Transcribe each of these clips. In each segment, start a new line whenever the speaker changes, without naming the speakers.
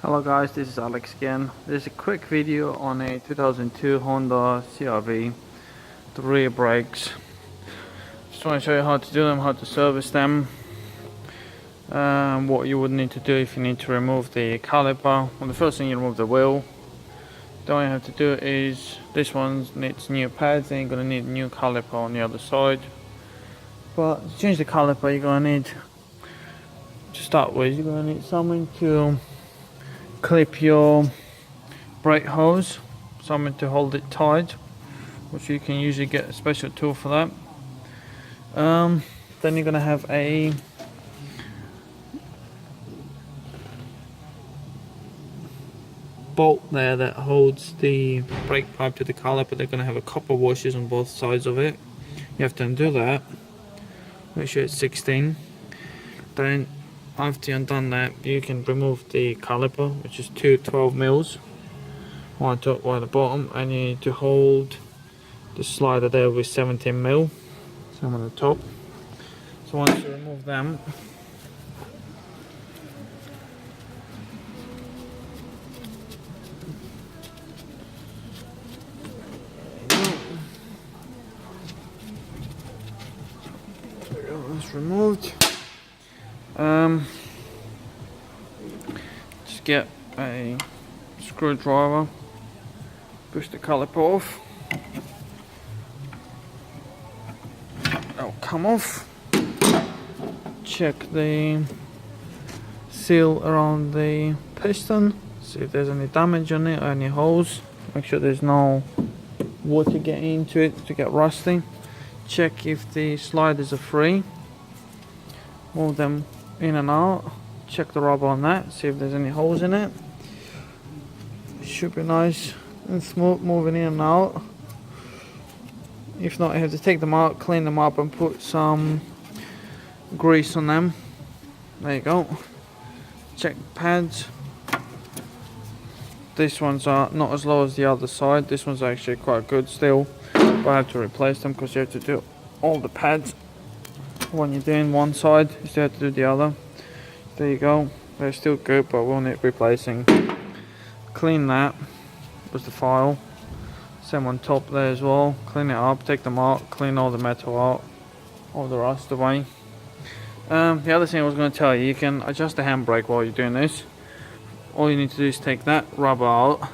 Hello guys, this is Alex again. This is a quick video on a 2002 Honda CR-V, the rear brakes. Just want to show you how to do them, how to service them, what you would need to do if you need to remove the caliper. Well, the first thing you remove the wheel. Then what you have to do is, this one needs new pads and you're going to need a new caliper on the other side. But to change the caliper, you're going to need, to start with, you're going to need something to clip your brake hose, something to hold it tight, which you can usually get a special tool for that. Then you're going to have a bolt there that holds the brake pipe to the caliper. They're going to have a copper washers on both sides of it. You have to undo that, make sure it's 16. Then after you've done that, you can remove the caliper, which is two 12 mils, one top, one at the bottom, and you need to hold the slider there with 17 mil, some on the top. So once you remove them, that's removed. Just get a screwdriver, push the caliper off, it'll come off. Check the seal around the piston, see if there's any damage on it or any holes. Make sure there's no water getting into it to get rusty. Check if the sliders are free, move them in and out, check the rubber on that, see if there's any holes in it. It should be nice and smooth moving in and out. If not, you have to take them out, clean them up and put some grease on them. There you go. Check the pads. These ones are not as low as the other side. This one's actually quite good still, but I have to replace them because you have to do all the pads when you're doing one side, you still have to do the other. There you go, they're still good, but we'll need replacing. Clean that with the file, same on top there as well. Clean it up, take them out, clean all the metal out, all the rust away. The other thing I was going to tell you, you can adjust the handbrake while you're doing this. All you need to do is take that rubber out,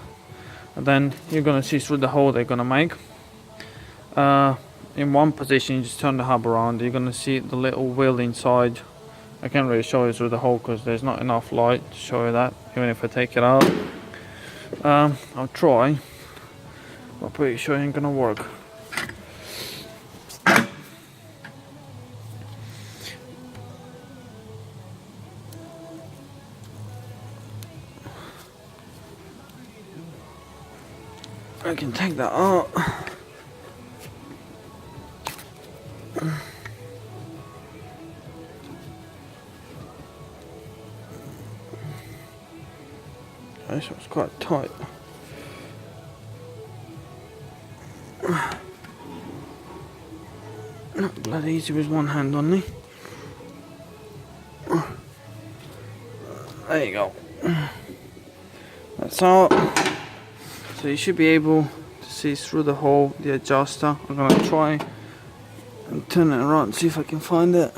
and then you're going to see through the hole they're going to make. In one position, you just turn the hub around, you're going to see the little wheel inside. I can't really show you through the hole because there's not enough light to show you that, even if I take it out. I'll try, but I'm pretty sure it ain't going to work. I can take that out. This one's quite tight. Not bloody easy with one hand on me. There you go. That's out. So you should be able to see through the hole the adjuster. I'm gonna try and turn it around and see if I can find it.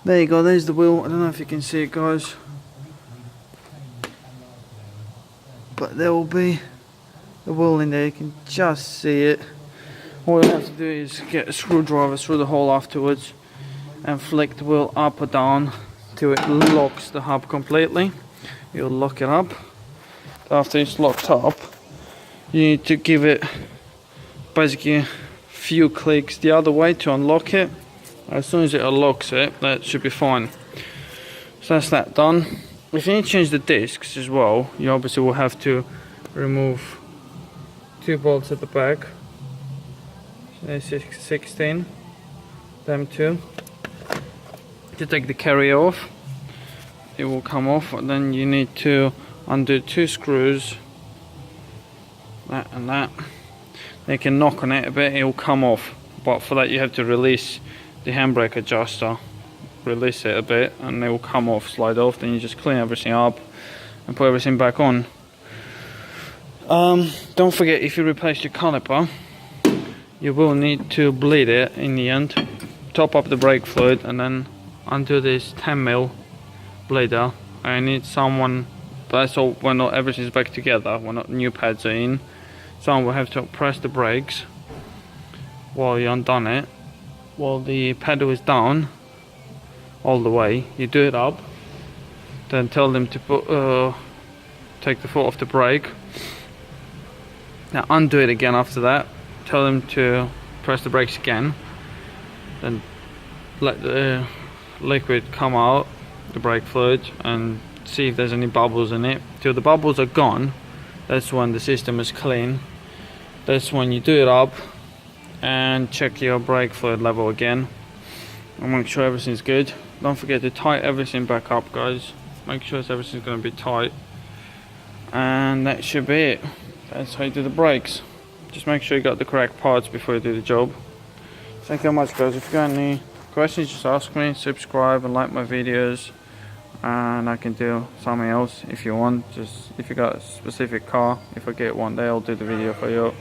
There you go, there's the wheel. I don't know if you can see it, guys, but there will be the wheel in there, you can just see it. All you have to do is get a screwdriver through the hole afterwards and flick the wheel up or down till it locks the hub completely. You'll lock it up. After it's locked up, you need to give it basically a few clicks the other way to unlock it. As soon as it unlocks it, that should be fine. So that's that done. If you need to change the discs as well, you obviously will have to remove two bolts at the back. So there's 16, them two. To take the carrier off, it will come off, and then you need to undo two screws, that and that. They can knock on it a bit, it will come off, but for that you have to release the handbrake adjuster release it a bit and it will come off, slide off. Then you just clean everything up and put everything back on. Don't forget, if you replace your caliper, you will need to bleed it in the end, top up the brake fluid, and then undo this 10mm bleeder. I need someone, that's all, when not everything's back together, when not new pads are in, someone will have to press the brakes while you undone it, while the pedal is down all the way. You do it up, then tell them to put take the foot off the brake. Now undo it again after that, tell them to press the brakes again, then let the liquid come out, the brake fluid, and see if there's any bubbles in it. Till the bubbles are gone, that's when the system is clean. That's when you do it up and check your brake fluid level again and make sure everything's good. Don't forget to tie everything back up, guys. Make sure everything's going to be tight, and that should be it. That's how you do the brakes. Just make sure you got the correct parts before you do the job. Thank you very much, guys. If you got any questions, just ask me. Subscribe and like my videos, and I can do something else if you want. Just if you got a specific car, if I get one day, I'll do the video for you.